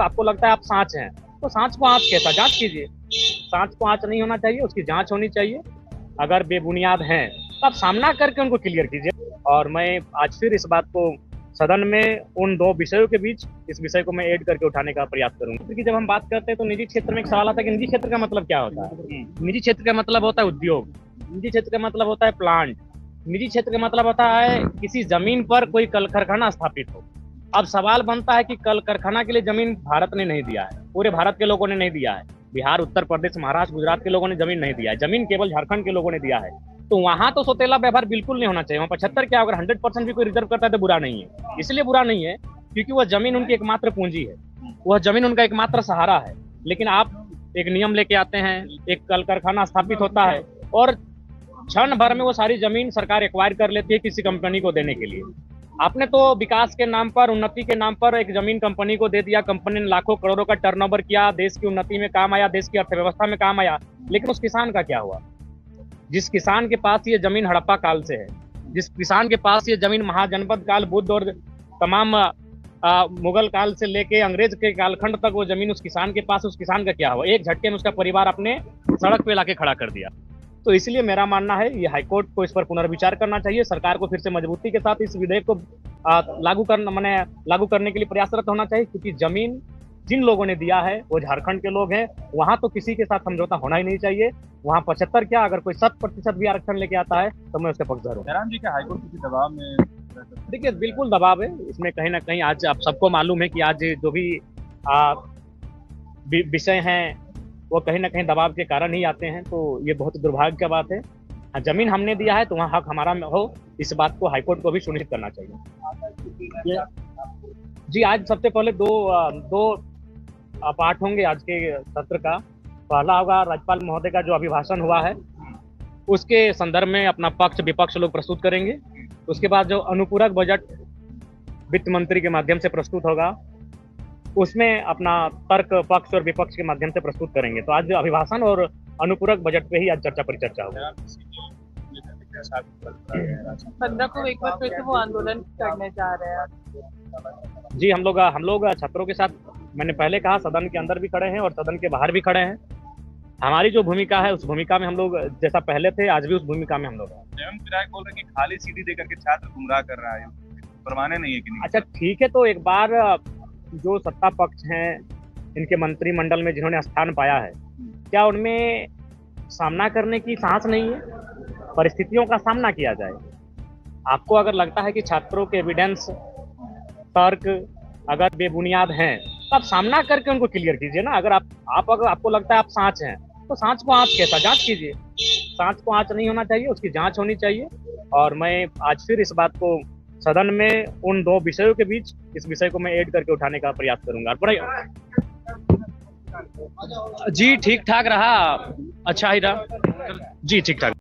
आपको लगता है आप सांच हैं, तो सांच को आँच कैसा, जांच कीजिए। सांच को आँच नहीं होना चाहिए, उसकी जांच होनी चाहिए। अगर बेबुनियाद हैं तो आप सामना करके उनको क्लियर कीजिए। और मैं आज फिर इस बात को सदन में उन दो विषयों के बीच इस विषय को मैं ऐड करके उठाने का प्रयास करूंगा, क्योंकि जब हम बात करते हैं तो निजी क्षेत्र में एक सवाल आता है कि निजी क्षेत्र का मतलब क्या होता है। निजी क्षेत्र का मतलब होता है उद्योग, निजी क्षेत्र का मतलब होता है प्लांट, निजी क्षेत्र का मतलब होता है किसी जमीन पर कोई कल कारखाना स्थापित हो। अब सवाल बनता है कि कल कारखाना के लिए जमीन भारत ने नहीं दिया है, पूरे भारत के लोगों ने नहीं दिया है, बिहार, उत्तर प्रदेश, महाराष्ट्र, गुजरात के लोगों ने जमीन नहीं दिया है, जमीन केवल झारखंड के लोगों ने दिया है। तो वहां तो सौतेला व्यवहार बिल्कुल नहीं होना चाहिए। वहां 75 क्या, अगर 100% भी कोई रिजर्व करता है तो बुरा नहीं है। इसलिए बुरा नहीं है क्योंकि वह जमीन उनकी एकमात्र पूंजी है, वह जमीन उनका एकमात्र सहारा है। लेकिन आप एक नियम लेके आते हैं, एक कल कारखाना स्थापित होता है और क्षण भर में वो सारी जमीन सरकार एक्वायर कर लेती है किसी कंपनी को देने के लिए। आपने तो विकास के नाम पर, उन्नति के नाम पर एक जमीन कंपनी को दे दिया, कंपनी ने लाखों करोड़ों का टर्नओवर किया, देश की उन्नति में काम आया, देश की अर्थव्यवस्था में काम आया। लेकिन उस किसान का क्या हुआ? जिस किसान के पास ये जमीन हड़प्पा काल से है, जिस किसान के पास ये जमीन महाजनपद काल, बुद्ध और तमाम मुगल काल से लेके अंग्रेज के कालखंड तक वो जमीन उस किसान के पास, उस किसान का क्या हुआ? एक झटके में उसका परिवार अपने सड़क पे लाके खड़ा कर दिया। तो इसलिए मेरा मानना है ये हाईकोर्ट को इस पर पुनर्विचार करना चाहिए, सरकार को फिर से मजबूती के साथ इस विधेयक को लागू करने के लिए प्रयासरत होना चाहिए, क्योंकि जमीन जिन लोगों ने दिया है वो झारखंड के लोग हैं। वहां तो किसी के साथ समझौता होना ही नहीं चाहिए। वहां 75 क्या, अगर कोई 100% भी आरक्षण लेके आता है तो मैं उसके पक्षधर हूँ। जयराम जी, क्या हाईकोर्ट किसी दबाव में? देखिए, बिल्कुल दबाव है इसमें, कहीं ना कहीं। आज आप सबको मालूम है कि आज जो भी विषय हैं वो कहीं ना कहीं दबाव के कारण ही आते हैं। तो ये बहुत दुर्भाग्य की बात है। जमीन हमने दिया है तो वहाँ हक हमारा हो, इस बात को हाईकोर्ट को भी सुनिश्चित करना चाहिए। जी, आज सबसे पहले दो पार्ट होंगे आज के सत्र का। पहला होगा राज्यपाल महोदय का जो अभिभाषण हुआ है उसके संदर्भ में अपना पक्ष विपक्ष लोग प्रस्तुत करेंगे। उसके बाद जो अनुपूरक बजट वित्त मंत्री के माध्यम से प्रस्तुत होगा उसमें अपना तर्क पक्ष और विपक्ष के माध्यम से प्रस्तुत करेंगे। तो आज अभिभाषण और अनुपूरक बजट पे ही आज चर्चा परिचर्चा होगी। 15 को एक बार फिर से वो आंदोलन करने जा रहे हैं। जी, हम लोग छात्रों के साथ, मैंने पहले कहा, सदन के अंदर भी खड़े हैं और सदन के बाहर भी खड़े हैं। हमारी जो भूमिका है उस भूमिका में हम लोग जैसा पहले थे आज भी उस भूमिका में हम लोग हैं। एवं विधायक बोल रहे हैं कि खाली सीढ़ी देकर के छात्र गुमराह कर रहा है, परवाने नहीं है कि नहीं? अच्छा, ठीक है, तो एक बार जो सत्ता पक्ष हैं इनके मंत्रिमंडल में जिन्होंने स्थान पाया है, क्या उनमें सामना करने की साहस नहीं है? परिस्थितियों का सामना किया जाए। आपको अगर लगता है कि छात्रों के एविडेंस, तर्क अगर बेबुनियाद हैं तो आप सामना करके उनको क्लियर कीजिए ना। अगर अगर आपको लगता है आप सांच हैं तो सांच को आँच कैसा, जांच कीजिए। सांच को आँच नहीं होना चाहिए, उसकी जांच होनी चाहिए। और मैं आज फिर इस बात को सदन में उन दो विषयों के बीच इस विषय को मैं ऐड करके उठाने का प्रयास करूंगा। जी, ठीक ठाक रहा, अच्छा ही रहा जी, ठीक ठाक।